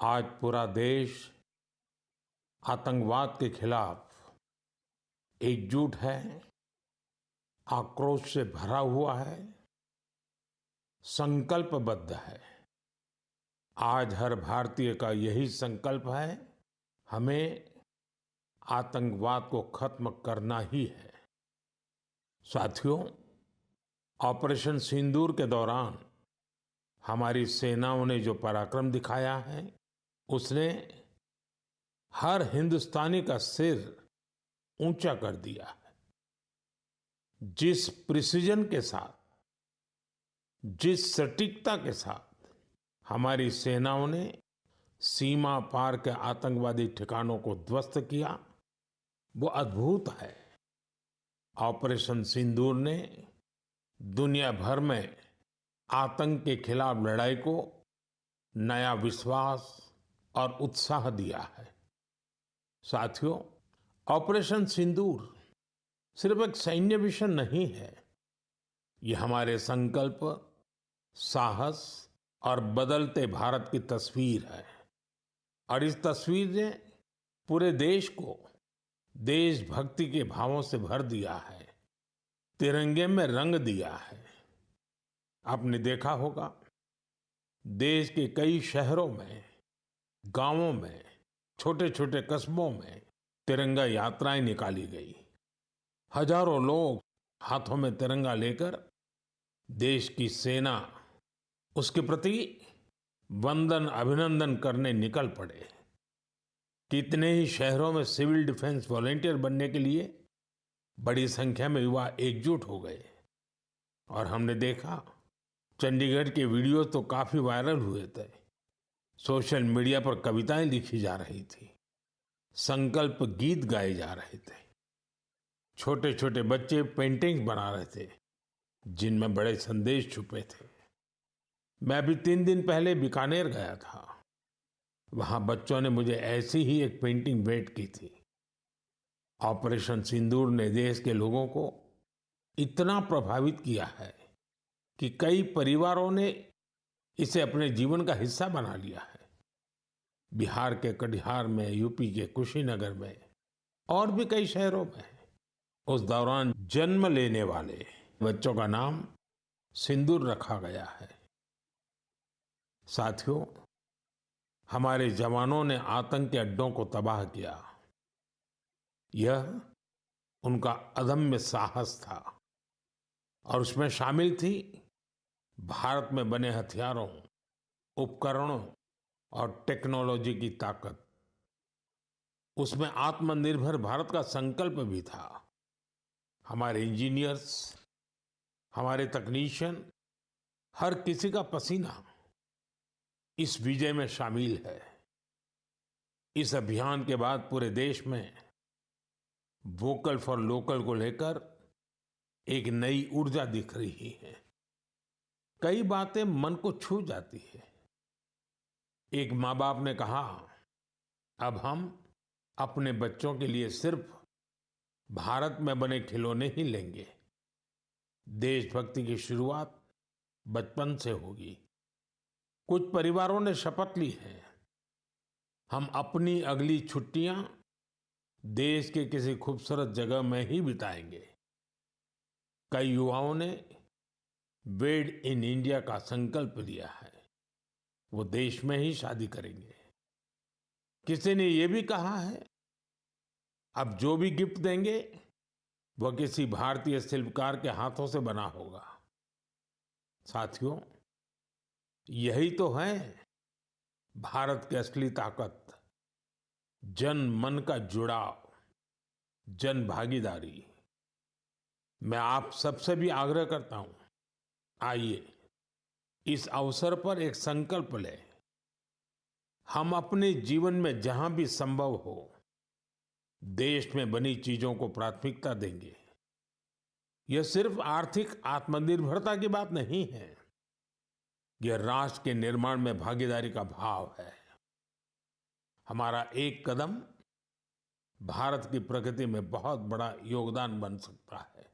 आज पूरा देश आतंकवाद के खिलाफ एकजुट है, आक्रोश से भरा हुआ है, संकल्पबद्ध है। आज हर भारतीय का यही संकल्प है, हमें आतंकवाद को खत्म करना ही है। साथियों, ऑपरेशन सिंदूर के दौरान हमारी सेनाओं ने जो पराक्रम दिखाया है, उसने हर हिंदुस्तानी का सिर ऊंचा कर दिया है। जिस प्रिसिजन के साथ, जिस सटीकता के साथ हमारी सेनाओं ने सीमा पार के आतंकवादी ठिकानों को ध्वस्त किया, वो अद्भुत है। ऑपरेशन सिंदूर ने दुनिया भर में आतंक के खिलाफ लड़ाई को नया विश्वास और उत्साह दिया है। साथियों, ऑपरेशन सिंदूर सिर्फ एक सैन्य मिशन नहीं है, ये हमारे संकल्प, साहस और बदलते भारत की तस्वीर है। और इस तस्वीर ने पूरे देश को देशभक्ति के भावों से भर दिया है, तिरंगे में रंग दिया है। आपने देखा होगा, देश के कई शहरों में, गांवों में, छोटे छोटे कस्बों में तिरंगा यात्राएं निकाली गई। हजारों लोग हाथों में तिरंगा लेकर देश की सेना, उसके प्रति वंदन अभिनंदन करने निकल पड़े। कितने ही शहरों में सिविल डिफेंस वॉलंटियर बनने के लिए बड़ी संख्या में युवा एकजुट हो गए। और हमने देखा, चंडीगढ़ के वीडियो तो काफी वायरल हुए थे। सोशल मीडिया पर कविताएं लिखी जा रही थी, संकल्प गीत गाए जा रहे थे, छोटे छोटे बच्चे पेंटिंग्स बना रहे थे जिनमें बड़े संदेश छुपे थे। मैं अभी 3 दिन पहले बीकानेर गया था। वहां बच्चों ने मुझे ऐसी ही एक पेंटिंग भेंट की थी। ऑपरेशन सिंदूर ने देश के लोगों को इतना प्रभावित किया है कि कई परिवारों ने इसे अपने जीवन का हिस्सा बना लिया है। बिहार के कटिहार में, यूपी के कुशीनगर में और भी कई शहरों में उस दौरान जन्म लेने वाले बच्चों का नाम सिंदूर रखा गया है। साथियों, हमारे जवानों ने आतंक के अड्डों को तबाह किया। यह उनका अदम्य साहस था और उसमें शामिल थी भारत में बने हथियारों, उपकरणों और टेक्नोलॉजी की ताकत। उसमें आत्मनिर्भर भारत का संकल्प भी था। हमारे इंजीनियर्स, हमारे तकनीशियन, हर किसी का पसीना इस विजय में शामिल है। इस अभियान के बाद पूरे देश में वोकल फॉर लोकल को लेकर एक नई ऊर्जा दिख रही है। कई बातें मन को छू जाती है। एक माँ बाप ने कहा, अब हम अपने बच्चों के लिए सिर्फ भारत में बने खिलौने ही लेंगे। देशभक्ति की शुरुआत बचपन से होगी। कुछ परिवारों ने शपथ ली है, हम अपनी अगली छुट्टियां देश के किसी खूबसूरत जगह में ही बिताएंगे। कई युवाओं ने मेड इन इंडिया का संकल्प लिया है, वो देश में ही शादी करेंगे। किसी ने ये भी कहा है, अब जो भी गिफ्ट देंगे वह किसी भारतीय शिल्पकार के हाथों से बना होगा। साथियों, यही तो है भारत की असली ताकत, जन मन का जुड़ाव, जन भागीदारी। मैं आप सबसे भी आग्रह करता हूं, आइए इस अवसर पर एक संकल्प लें। हम अपने जीवन में जहां भी संभव हो देश में बनी चीजों को प्राथमिकता देंगे। यह सिर्फ आर्थिक आत्मनिर्भरता की बात नहीं है, यह राष्ट्र के निर्माण में भागीदारी का भाव है। हमारा एक कदम भारत की प्रगति में बहुत बड़ा योगदान बन सकता है।